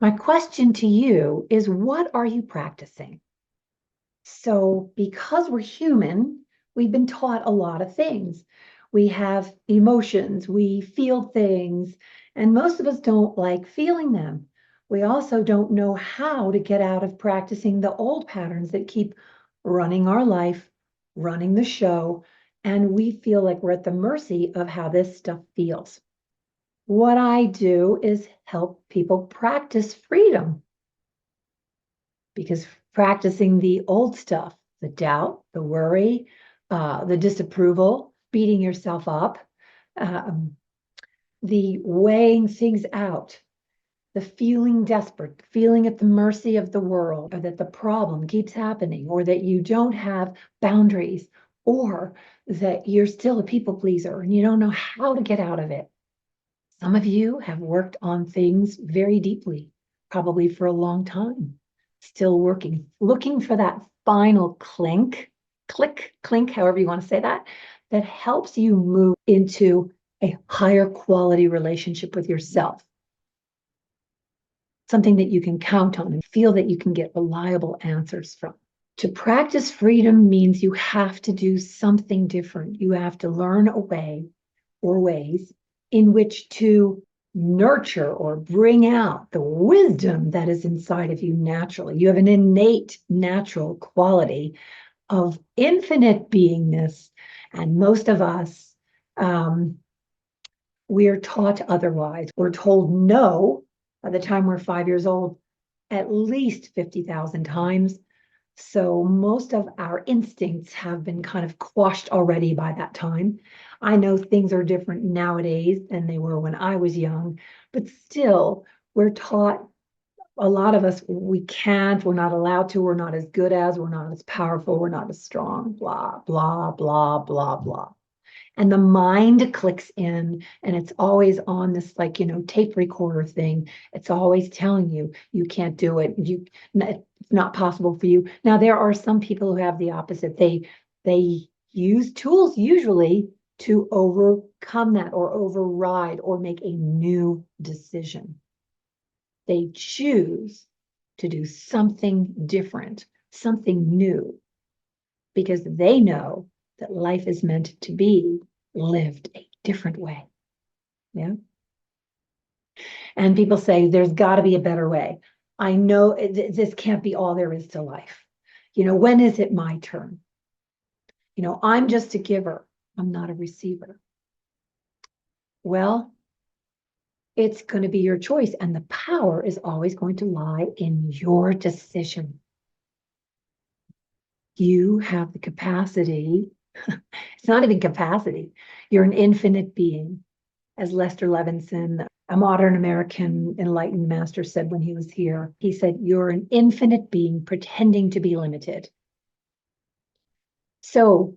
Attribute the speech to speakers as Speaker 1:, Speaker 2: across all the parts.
Speaker 1: My question to you is, what are you practicing? So, because we're human, we've been taught a lot of things. We have emotions, we feel things, and most of us don't like feeling them. We also don't know how to get out of practicing the old patterns that keep running our life, running the show, and we feel like we're at the mercy of how this stuff feels. What I do is help people practice freedom, because practicing the old stuff, the doubt, the worry, the disapproval, beating yourself up, um, the weighing things out, the feeling desperate, feeling at the mercy of the world, or that the problem keeps happening, or that you don't have boundaries, or that you're still a people pleaser and you don't know how to get out of it. Some of you have worked on things very deeply, probably for a long time, still working, looking for that final click, however you want to say that, that helps you move into a higher quality relationship with yourself. Something that you can count on and feel that you can get reliable answers from. To practice freedom means you have to do something different. You have to learn a way or ways in which to nurture or bring out the wisdom that is inside of you naturally. You have an innate natural quality of infinite beingness, and most of us, we're taught otherwise. We're told no by the time we're 5 years old at least 50,000 times. So most of our instincts have been kind of quashed already by that time. I know things are different nowadays than they were when I was young, but still, we're taught, a lot of us, we can't, we're not allowed to, we're not as good as, we're not as powerful, we're not as strong, blah, blah, blah, blah, blah. And the mind clicks in, and it's always on this, like, tape recorder thing. It's always telling you, you can't do it. It's not possible for you. Now, there are some people who have the opposite. They use tools usually to overcome that or override or make a new decision. They choose to do something different, something new, because they know that life is meant to be lived a different way. Yeah. And people say, there's got to be a better way. I know this can't be all there is to life. When is it my turn? I'm just a giver. I'm not a receiver. Well, it's going to be your choice. And the power is always going to lie in your decision. You have the capacity. It's not even capacity. You're an infinite being. As Lester Levinson, a modern American enlightened master, said when he was here, he said, you're an infinite being pretending to be limited. So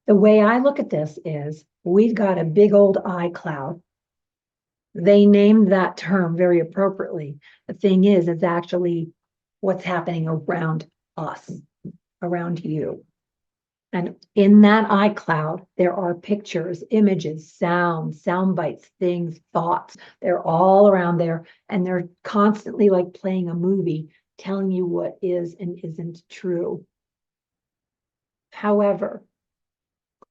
Speaker 1: the way I look at this is, we've got a big old eye cloud. They named that term very appropriately. The thing is, it's actually what's happening around us, around you. And in that iCloud, there are pictures, images, sounds, sound bites, things, thoughts. They're all around there. And they're constantly like playing a movie, telling you what is and isn't true. However,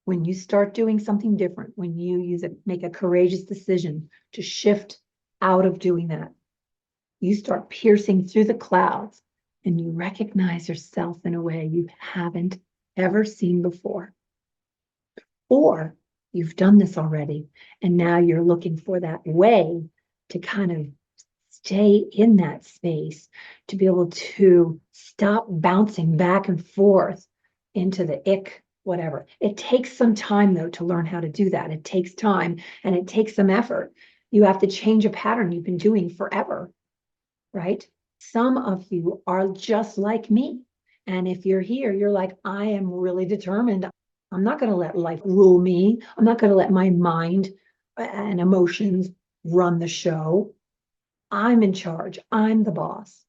Speaker 1: when you start doing something different, when you make a courageous decision to shift out of doing that, you start piercing through the clouds and you recognize yourself in a way you haven't ever seen before. Or you've done this already, and now you're looking for that way to kind of stay in that space, to be able to stop bouncing back and forth into the ick, whatever. It takes some time, though, to learn how to do that. It takes time and it takes some effort. You have to change a pattern you've been doing forever, right? Some of you are just like me. And if you're here, you're like, I am really determined. I'm not going to let life rule me. I'm not going to let my mind and emotions run the show. I'm in charge. I'm the boss.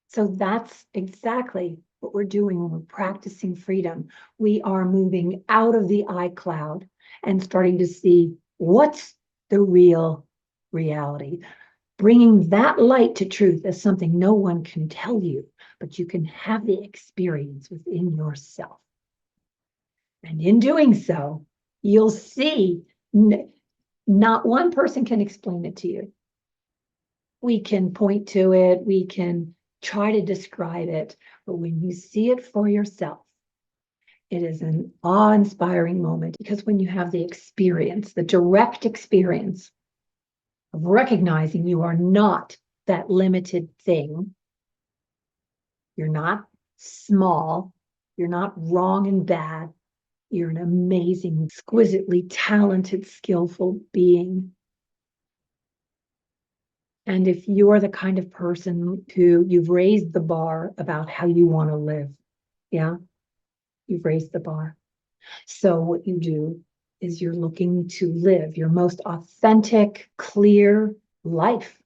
Speaker 1: So that's exactly what we're doing when we're practicing freedom. We are moving out of the iCloud and starting to see what's the real reality. bringing that light to truth as something no one can tell you, but you can have the experience within yourself. And in doing so, you'll see not one person can explain it to you. We can point to it, we can try to describe it, but when you see it for yourself, it is an awe-inspiring moment, because when you have the experience, the direct experience of recognizing you are not that limited thing, you're not small, you're not wrong and bad, you're an amazing, exquisitely talented, skillful being. And if you're the kind of person who you've raised the bar about how you want to live, yeah, you've raised the bar. So what you do is you're looking to live your most authentic, clear life.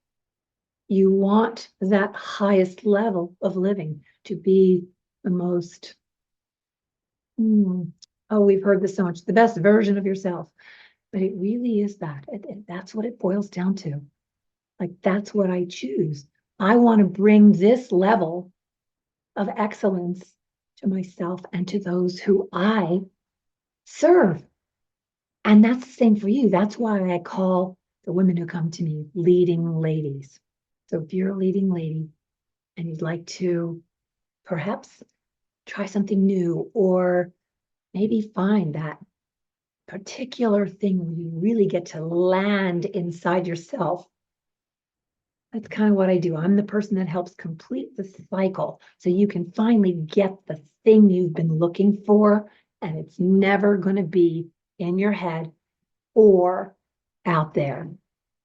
Speaker 1: You want that highest level of living to be the most, we've heard this so much, the best version of yourself. But it really is that. That's what it boils down to. Like, that's what I choose. I want to bring this level of excellence to myself and to those who I serve. And that's the same for you. That's why I call the women who come to me leading ladies. So if you're a leading lady and you'd like to perhaps try something new, or maybe find that particular thing where you really get to land inside yourself, that's kind of what I do. I'm the person that helps complete the cycle so you can finally get the thing you've been looking for, and it's never going to be in your head or out there.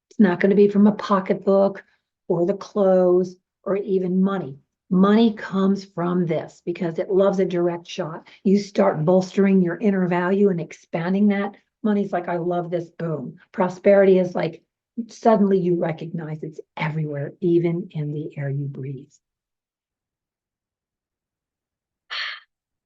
Speaker 1: It's not going to be from a pocketbook or the clothes or even money. Money comes from this because it loves a direct shot. You start bolstering your inner value and expanding that. Money's like, I love this, boom. Prosperity is like, suddenly you recognize it's everywhere, even in the air you breathe.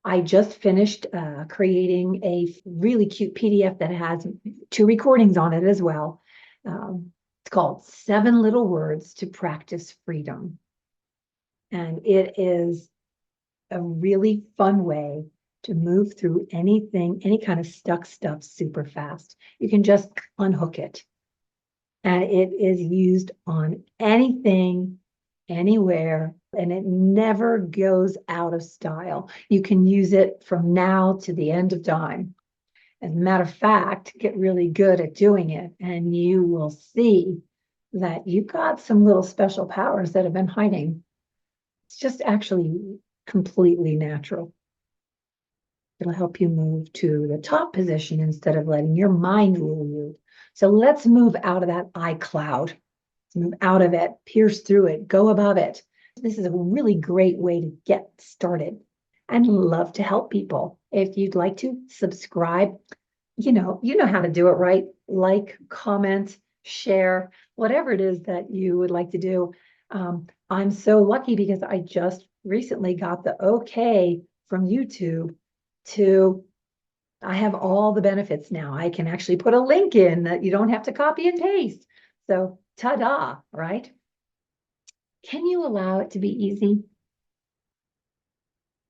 Speaker 1: I just finished creating a really cute PDF that has 2 recordings on it as well. It's called 7 Little Words to Practice Freedom. And it is a really fun way to move through anything, any kind of stuck stuff super fast. You can just unhook it. And it is used on anything, anywhere, and it never goes out of style. You can use it from now to the end of time. As a matter of fact, get really good at doing it, and you will see that you've got some little special powers that have been hiding. It's just actually completely natural. It'll help you move to the top position instead of letting your mind rule you. So let's move out of that iCloud. Let's move out of it, pierce through it, go above it. This is a really great way to get started, and love to help people. If you'd like to subscribe, you know how to do it, right? Like, comment, share, whatever it is that you would like to do. I'm so lucky because I just recently got the okay from YouTube I have all the benefits now. I can actually put a link in that you don't have to copy and paste. So ta-da, right? Can you allow it to be easy?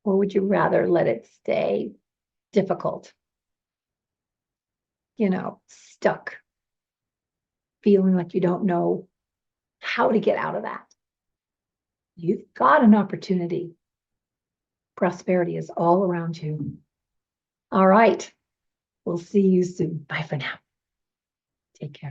Speaker 1: Or would you rather let it stay difficult? Stuck, feeling like you don't know how to get out of that. You've got an opportunity. Prosperity is all around you. All right. We'll see you soon. Bye for now. Take care.